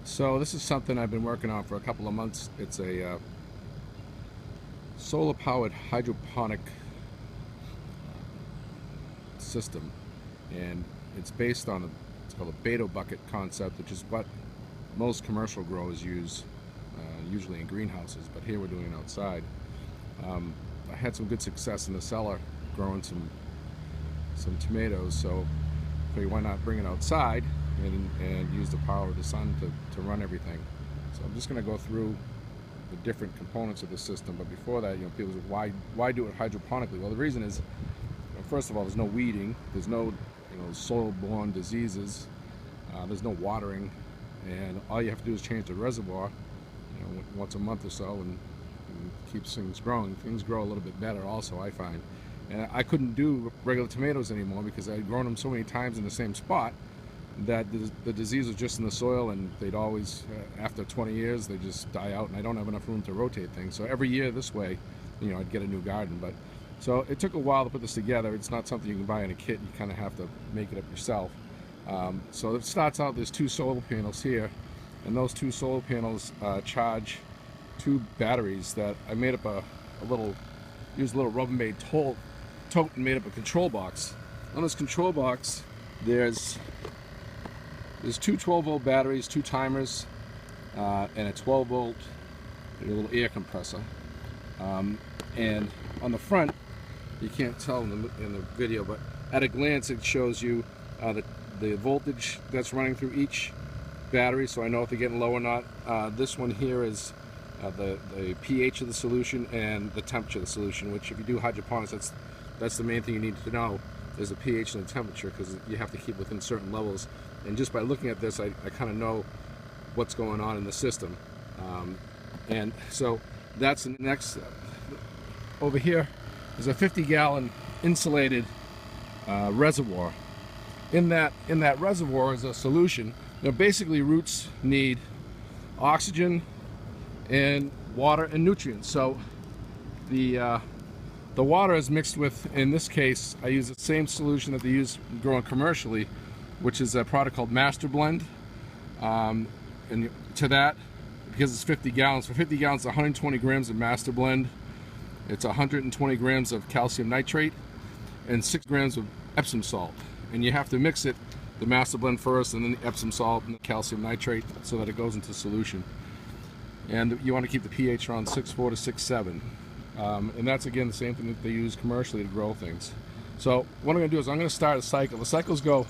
So this is something I've been working on for a couple of months. It's a solar-powered hydroponic system, and it's based on it's called a beta bucket concept, which is what most commercial growers use, usually in greenhouses. But here we're doing it outside. I had some good success in the cellar growing some tomatoes, so I figured why not bring it outside and use the power of the sun to run everything. So I'm just going to go through the different components of the system. But before that, people say, why do it hydroponically? Well, the reason is, first of all, there's no weeding, there's no soil-borne diseases, there's no watering, and all you have to do is change the reservoir once a month or so, and keeps things growing. Things grow a little bit better also, I find. And I couldn't do regular tomatoes anymore because I had grown them so many times in the same spot that the disease was just in the soil, and they'd always, after 20 years, they just die out, and I don't have enough room to rotate things. So every year this way, I'd get a new garden. But so it took a while to put this together. It's not something you can buy in a kit. You kind of have to make it up yourself. So it starts out, there's two solar panels here, and those two solar panels charge two batteries that I made up used a little Rubbermaid tote and made up a control box. On this control box, there's two 12-volt batteries, two timers, and a 12-volt little air compressor. And on the front, you can't tell in the video, but at a glance it shows you the voltage that's running through each battery, so I know if they're getting low or not. This one here is the pH of the solution and the temperature of the solution, which if you do hydroponics, that's the main thing you need to know, is the pH and the temperature, because you have to keep within certain levels. And just by looking at this, I kind of know what's going on in the system. And so that's the next step. Over here is a 50-gallon insulated reservoir. In that reservoir is a solution. Basically, roots need oxygen and water and nutrients. So the water is mixed with, in this case, I use the same solution that they use growing commercially, which is a product called Master Blend. And to that, because it's 50 gallons, for 50 gallons, 120 grams of Master Blend. It's 120 grams of calcium nitrate and 6 grams of Epsom salt. And you have to mix it, the Master Blend first, and then the Epsom salt and the calcium nitrate, so that it goes into solution. And you want to keep the pH around 6.4 to 6.7. And that's, again, the same thing that they use commercially to grow things. So what I'm going to do is I'm going to start a cycle. The cycles go,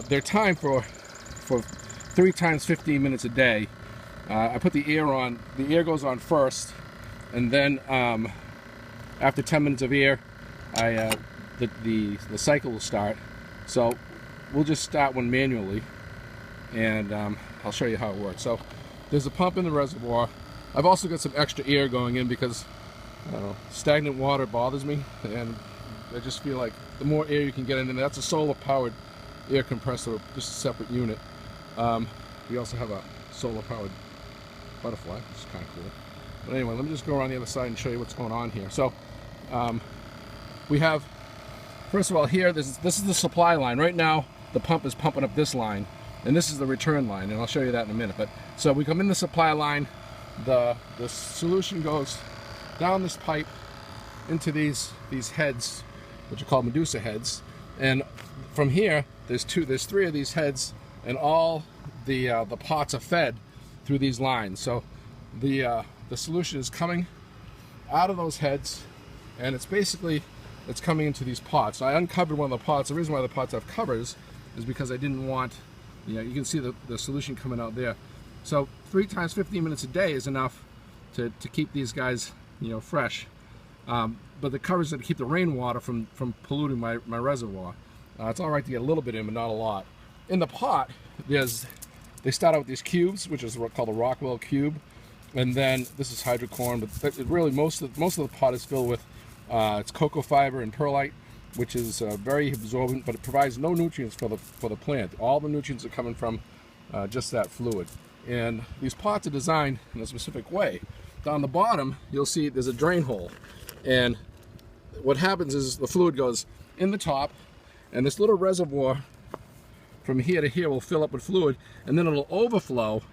they're timed for 3 times 15 minutes a day. I put the air on. The air goes on first, and then after 10 minutes of air, the cycle will start. So we'll just start one manually, and I'll show you how it works. So there's a pump in the reservoir. I've also got some extra air going in because stagnant water bothers me, and I just feel like the more air you can get in, and that's a solar-powered air compressor, just a separate unit. We also have a solar-powered butterfly, which is kind of cool. But anyway, let me just go around the other side and show you what's going on here. So we have, first of all, here, this is the supply line. Right now, the pump is pumping up this line, and this is the return line, and I'll show you that in a minute. But so we come in the supply line, the solution goes down this pipe into these heads, which are called Medusa heads, and from here there's 3 of these heads, and all the pots are fed through these lines. So the solution is coming out of those heads, and it's coming into these pots. I uncovered one of the pots. The reason why the pots have covers is because I didn't want, you can see the solution coming out there. So 3 times 15 minutes a day is enough to keep these guys fresh. But the covers that keep the rainwater from polluting my reservoir. It's all right to get a little bit in, but not a lot. In the pot, they start out with these cubes, which is called a Rockwell cube, and then this is hydrocorn. But really, most of the pot is filled with it's cocoa fiber and perlite, which is very absorbent, but it provides no nutrients for the plant. All the nutrients are coming from just that fluid. And these pots are designed in a specific way. Down the bottom, you'll see there's a drain hole, and what happens is the fluid goes in the top, and this little reservoir from here to here will fill up with fluid, and then it'll overflow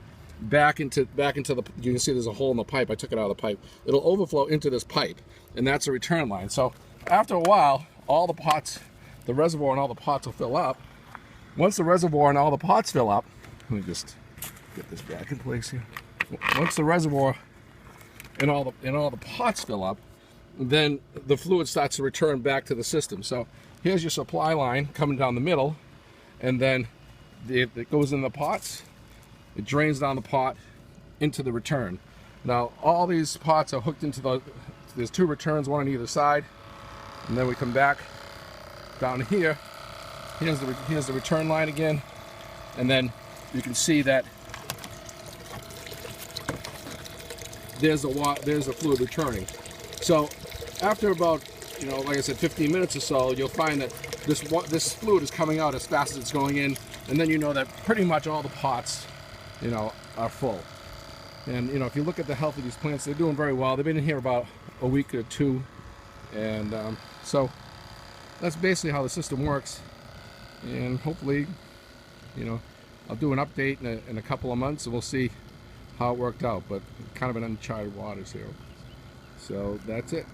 back into the, you can see there's a hole in the pipe. I took it out of the pipe. It'll overflow into this pipe, and that's a return line. So after a while, all the pots, the reservoir and all the pots will fill up. Once the reservoir and all the pots fill up, let me just get this back in place here. Once the reservoir and all the pots fill up, then the fluid starts to return back to the system. So here's your supply line coming down the middle, and then it goes in the pots. It drains down the pot into the return. Now all these pots are hooked into there's 2 returns, one on either side, and then we come back down here. Here's the return line again, and then you can see that there's the fluid returning. So after about, like I said, 15 minutes or so, you'll find that this fluid is coming out as fast as it's going in, and then you know that pretty much all the pots, are full. And if you look at the health of these plants, they're doing very well. They've been in here about a week or 2, and so that's basically how the system works. And hopefully, I'll do an update in a couple of months, and we'll see how it worked out. But kind of an uncharted waters here. So that's it.